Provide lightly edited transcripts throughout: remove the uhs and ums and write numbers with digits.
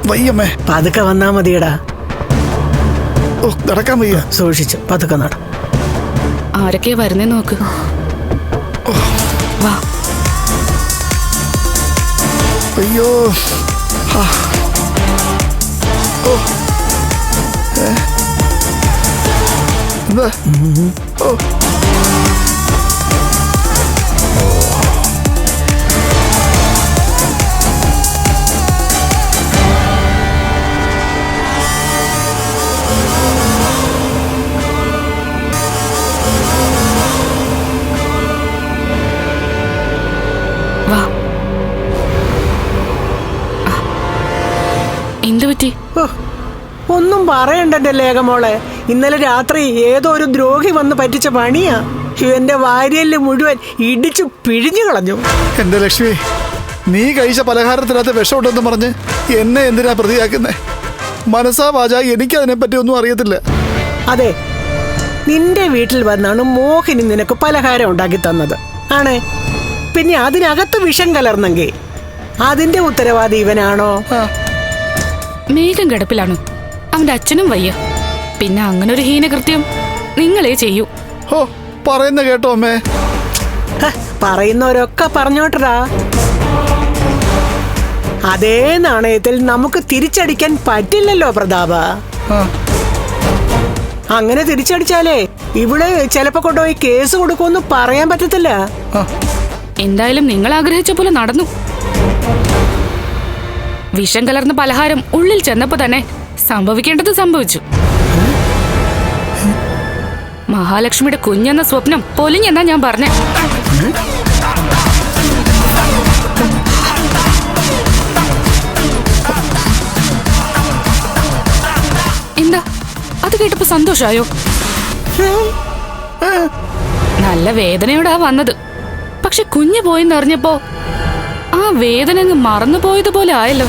വയ്യമ്മേ. പതുക്കെ വന്നാ മതിയടാ. നടക്കാൻ വയ്യ. സൂക്ഷിച്ചു പതുക്കെ നട. ആരൊക്കെയാ വരുന്നേ നോക്ക്. വാ. അയ്യോ. എന്താ? വാ. എന്തു പറ്റി? ഒന്നും പറയണ്ടെന്റെ ലേഖമോളെ. ഇന്നലെ രാത്രി ഏതോ ഒരു ദ്രോഹി വന്ന് പറ്റിച്ച പണിയാ. എന്റെ വാരിയല് മുഴുവൻ ഇടിച്ചു പിഴിഞ്ഞു കളഞ്ഞു. എന്റെ ലക്ഷ്മി, നീ കഴിച്ച പലഹാരത്തിനകത്ത് വിഷമുണ്ടെന്ന് പറഞ്ഞ് എന്നെ എന്തിനാ പ്രതിയാക്കുന്നേ? മനസ്സാ വാച എനിക്കതിനെ പറ്റി ഒന്നും അറിയത്തില്ല. അതെ, നിന്റെ വീട്ടിൽ വന്നാണ് മോഹിനി നിനക്ക് പലഹാരം ഉണ്ടാക്കി തന്നത് ആണേ. പിന്നെ അതിനകത്ത് വിഷം കലർന്നെങ്കിൽ അതിന്റെ ഉത്തരവാദി ഇവനാണോ? മേഘം കിടപ്പിലാണ്. അവന്റെ അച്ഛനും വയ്യ. പിന്നെ അങ്ങനെ ഒരു ഹീനകൃത്യം നിങ്ങളെ ചെയ്യൂ. ഓ, പറയുന്ന കേട്ടോ അമ്മേ. പറയുന്നവരൊക്കെ പറഞ്ഞോട്ടടാ. അതേ നാണയത്തിൽ നമുക്ക് തിരിച്ചടിക്കാൻ പറ്റില്ലല്ലോ പ്രതാപ. അങ്ങനെ തിരിച്ചടിച്ചാലേ ഇവിടെ ചിലപ്പോ കൊണ്ടുപോയി കേസ് കൊടുക്കുമെന്ന് പറയാൻ പറ്റത്തില്ല. എന്തായാലും നിങ്ങൾ ആഗ്രഹിച്ച പോലെ നടന്നു. വിഷം കലർന്ന പലഹാരം ഉള്ളിൽ ചെന്നപ്പോ തന്നെ സംഭവിക്കേണ്ടത് സംഭവിച്ചു. മഹാലക്ഷ്മിയുടെ കുഞ്ഞെന്ന സ്വപ്നം പൊലിഞ്ഞെന്നാ ഞാൻ പറഞ്ഞേ. എന്താ അത് കേട്ടപ്പോ സന്തോഷായോ? നല്ല വേദനയോടാ വന്നത്. പക്ഷെ കുഞ്ഞു പോയെന്ന് അറിഞ്ഞപ്പോ ആ വേദന അങ്ങ് മറന്നുപോയതുപോലെ ആയല്ലോ.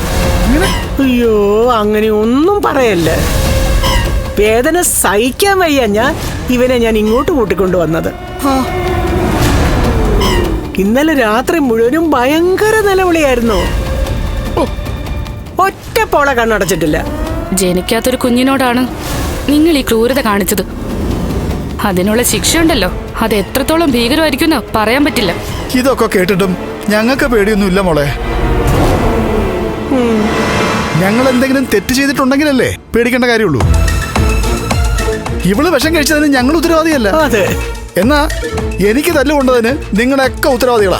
അയ്യോ, അങ്ങനെ ഒന്നും പറയല്ലേ. വേദന സഹിക്കാൻ വയ്യ ഇവനെ ഞാൻ ഇങ്ങോട്ട് കൂട്ടിക്കൊണ്ടുവന്നത്. ഇന്നലെ രാത്രി മുഴുവനും ഭയങ്കര നിലവിളിയായിരുന്നു. ഒറ്റ പോള കണ്ണടച്ചിട്ടില്ല. ജനിക്കാത്തൊരു കുഞ്ഞിനോടാണ് നിങ്ങൾ ഈ ക്രൂരത കാണിച്ചത്. അതിനുള്ള ശിക്ഷയുണ്ടല്ലോ, അത് എത്രത്തോളം ഭീകരമായിരിക്കും പറയാൻ പറ്റില്ല. ഇതൊക്കെ കേട്ടിട്ടും ഞങ്ങൾക്ക് പേടിയൊന്നുമില്ല മോളെ. ഞങ്ങൾ എന്തെങ്കിലും തെറ്റ് ചെയ്തിട്ടുണ്ടെങ്കിലല്ലേ പേടിക്കേണ്ട കാര്യമുള്ളൂ. ഇവള് വിഷം കഴിച്ചതിന് ഞങ്ങൾ ഉത്തരവാദിയല്ല. എന്നാ എനിക്ക് തല്ലുകൊണ്ടതിന് നിങ്ങളെയൊക്കെ ഉത്തരവാദികളാ.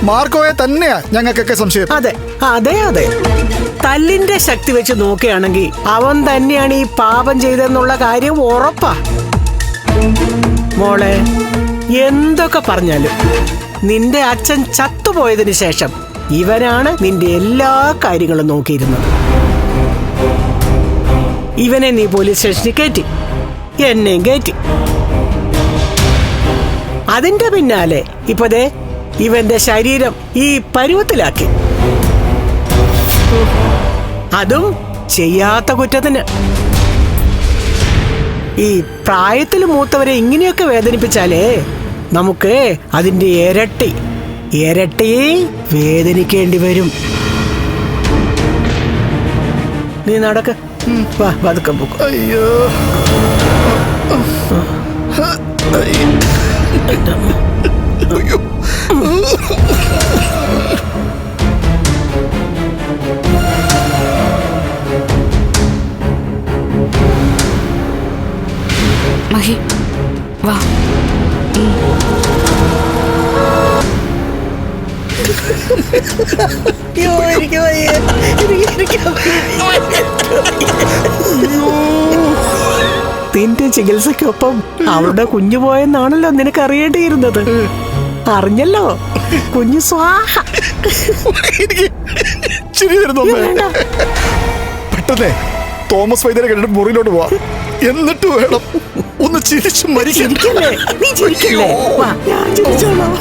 മാർക്കോയെ തന്നെയാ ഞങ്ങൾക്കൊക്കെ സംശയം. അതെ അതെ അതെ, തല്ലിന്റെ ശക്തി വെച്ച് നോക്കുകയാണെങ്കിൽ അവൻ തന്നെയാണ് ഈ പാപം ചെയ്തെന്നുള്ള കാര്യം ഉറപ്പാ. മോളെ, എന്തൊക്കെ പറഞ്ഞാലും നിന്റെ അച്ഛൻ ചത്തുപോയതിനു ശേഷം ഇവനാണ് നിന്റെ എല്ലാ കാര്യങ്ങളും നോക്കിയിരുന്നത്. ഇവനെ നീ പോലീസ് സ്റ്റേഷനിൽ കയറ്റി, എന്നെയും കയറ്റി. അതിന്റെ പിന്നാലെ ഇപ്പതേ ഇവന്റെ ശരീരം ഈ പരുവത്തിലാക്കി. അതും ചെയ്യാത്ത കുറ്റത്തിന്. ഈ പ്രായത്തിൽ മൂത്തവരെ ഇങ്ങനെയൊക്കെ വേദനിപ്പിച്ചാലേ നമുക്ക് അതിന്റെ ഇരട്ടി വേദനിക്കേണ്ടി വരും. നീ നടക്ക്. വാ, പതുക്കെ പോക്ക്. അയ്യോ. മഹി, വാ. നിന്റെ ചികിത്സക്കൊപ്പം അവളുടെ കുഞ്ഞു പോയെന്നാണല്ലോ നിനക്ക് അറിയേണ്ടിയിരുന്നത്. അറിഞ്ഞല്ലോ, കുഞ്ഞു സ്വാഹ. പെട്ടെന്നേ തോമസ് വൈദ്യരെ കണ്ടിട്ട് മുറിയിലോട്ട് പോവാ. എന്നിട്ട് വേണം ഒന്ന് ചിരിച്ചു മരിക്കല്ലേ. നീ ചിരിക്കല്ലേ? വാ, ഞാൻ ചിരിച്ചോളാം.